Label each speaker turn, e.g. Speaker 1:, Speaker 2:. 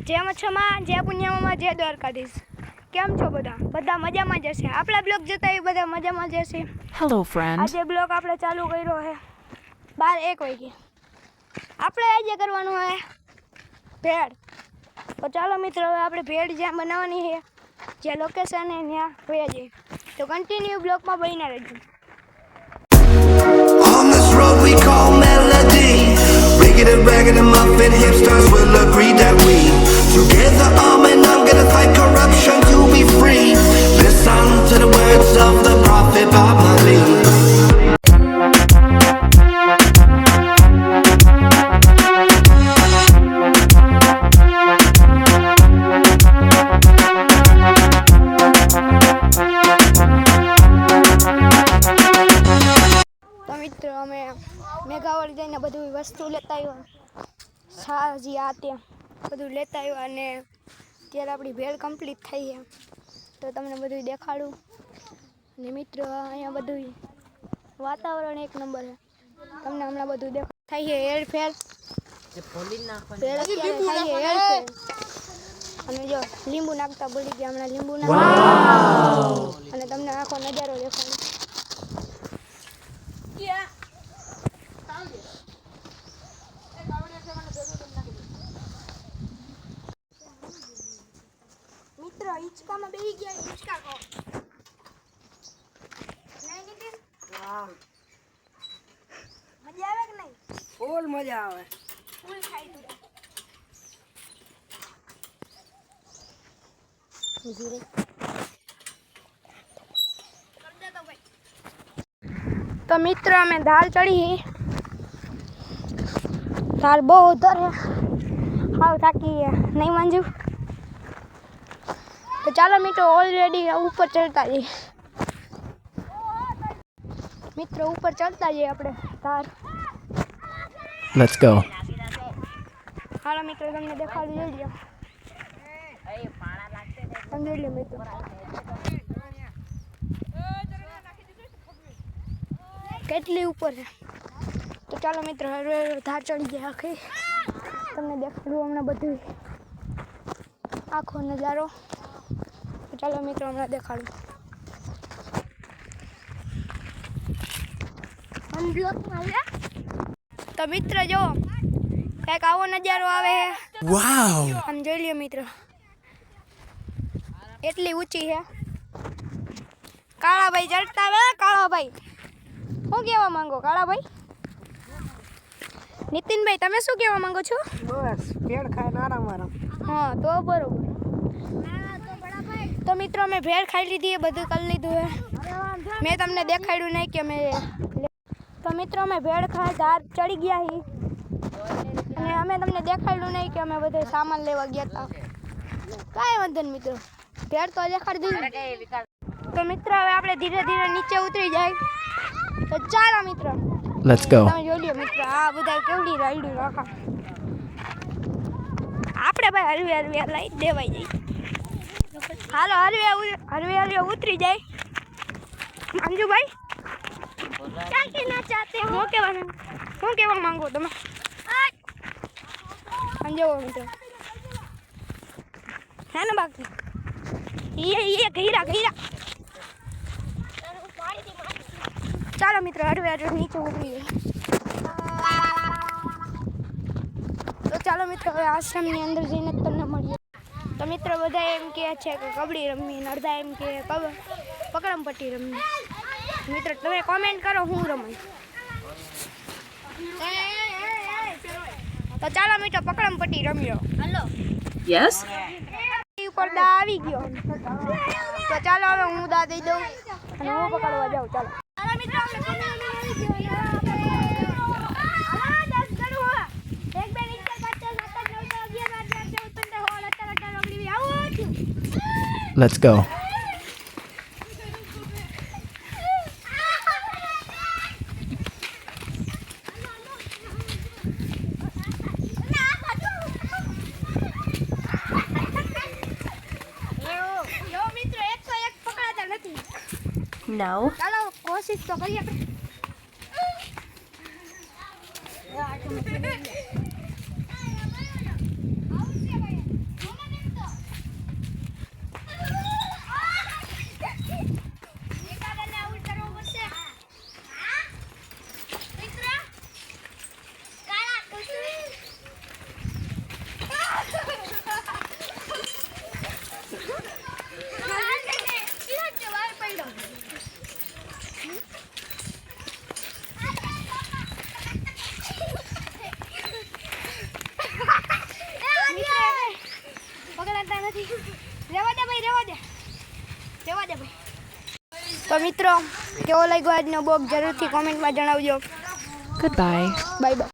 Speaker 1: જય મચ્છમાં, જય પુણ્યમાં, જય દ્વારકાધીશ. કેમ છો બધા મજામાં જ હશે. આપણા બ્લોગ જોતા એ બધા મજામાં જ હશે.
Speaker 2: Hello friend.
Speaker 1: આજે બ્લોગ આપણે ચાલુ કર્યો છે 12-1 વાગે. આપણે આજે કરવાનું છે ભેળ. તો ચાલો મિત્રો, હવે આપણે ભેળ જ્યાં બનાવવાની છે, જે લોકેશન છે ત્યાં હોયા જઈએ. તો કન્ટિન્યુ બ્લોગમાં બન્યા રહેજો.
Speaker 3: On this road we call melody, rigged and ragged and muffin hipsters will agree that we together arm in arm gonna fight corruption to be free. Listen to the words of the prophet Bob Marley.
Speaker 1: મિત્રો અમે મેઘાવળ જઈને બધું વસ્તુ લેતા આવ્યા, શાકજી આ ત્યાં બધું લેતા આવ્યા અને ત્યારે આપણી ભેળ કમ્પ્લીટ થઈ છે. તો તમને બધું દેખાડું. અને મિત્રો અહીંયા બધું વાતાવરણ એક નંબર છે. તમને હમણાં બધું થાય છે હેરફેર, ભેળ અત્યારે થાય છે હેરફેર. અને જો લીંબુ નાખતા ભૂલી ગયા, હમણાં લીંબુ નાખતા અને તમને આખો નજારો દેખાડું. મિત્રો હિંચકામાં બેસી ગયા, હિંચકા ખાઓ. નહીં નીતિન?
Speaker 4: વાહ,
Speaker 1: મજા આવે કે નહીં?
Speaker 4: ફૂલ મજા આવે.
Speaker 1: ફૂલ ખાઈ તું. તો મિત્રો અમે દાલ ચડી. દાલ બહુ ઉધર હે, હાવ થાકી નહીં માંજુ. તો ચાલો મિત્રો ઓલરેડી ઉપર ચડતા જઈએ. મિત્રો ઉપર ચડતા જઈએ આપણે ધાર.
Speaker 2: Let's go.
Speaker 1: હાલો મિત્રો તમને દેખાડી જોઈ લો. તમે જોઈ લો મિત્રો. કેટલી ઉપર છે. તો ચાલો મિત્રો હવે ધાર ચડી ગયા આખી. તમને દેખાડું હમણાં બધું આખો નજારો. તો ચાલો મિત્રો હમણાં દેખાડું. તો મિત્ર જો કંઈક આવો નજારો આવે છે.
Speaker 2: Wow.
Speaker 1: આમ જોઈ લ્યો મિત્રો, એટલી ઊંચી છે. કાળાભાઈ ચડતા આવે. કાળાભાઈ શું કહેવા માંગો? કાળાભાઈ, નીતિનભાઈ તમે શું કહેવા માંગો છો?
Speaker 4: બસ ભેળ ખાઈને આરામ આરામ.
Speaker 1: હા તો બરોબર. તો મિત્રો અમે ભેળ ખાઈ લીધી, બધું કરી લીધું છે. મેં તમને દેખાડ્યું નહીં કે મેં. તો મિત્રો અમે ભેળ ખાઈ ધાર ચડી ગયા છીએ અને અમે તમને દેખાડ્યું નહીં કે અમે બધે સામાન લેવા ગયા હતા. કાંઈ વાંધો નહીં મિત્રો, ભેળ તો દેખાડી દીધું. તો મિત્રો હવે આપણે ધીરે ધીરે નીચે ઉતરી જાય. તો ચાલો મિત્રો
Speaker 2: Let's go.
Speaker 1: તમે જોઈ લો મિત્રો, આ બધા કેવડી રાયડું રાખા. આપણે ભાઈ હરવે હરવે લઈ દેવાઈ જઈએ. હાલો હરવે ઉતરી જાય. મંજુભાઈ ક્યાંથી ના ચાહતે હું કહેવા માંગો તમે? સમજો મિત્રો હે ને બાકી એ ઘીરા ચાલો મિત્રો હરવે નીચે ઉતરી જાય. તો ચાલો મિત્રો હવે આશ્રમની અંદર જઈને તમને મળીએ. તો મિત્રો બધા એમ કહે છે કે કબડ્ડી રમવી, અડધા એમ કે પકડમ પટ્ટી રમવી. મિત્રો તમે કોમેન્ટ કરો હું રમાય. તો ચાલો મિત્રો પકડમ પટ્ટી રમ્યો. હાલો.
Speaker 2: Yes.
Speaker 1: ઉપર દા આવી ગયો. તો ચાલો હવે હું દા દઈ દઉં અને હું પકડવા જાઉં. ચાલો મિત્રો
Speaker 2: Let's go. No.
Speaker 1: ચાલો કોશિશ તો કરીએ આપણે. નથી. રહેવા દે ભાઈ, રહેવા દે ભાઈ. તો મિત્રો, કેવો લાગ્યો આજનો બ્લોગ જરૂરથી કોમેન્ટમાં જણાવજો.
Speaker 2: Goodbye.
Speaker 1: Bye bye.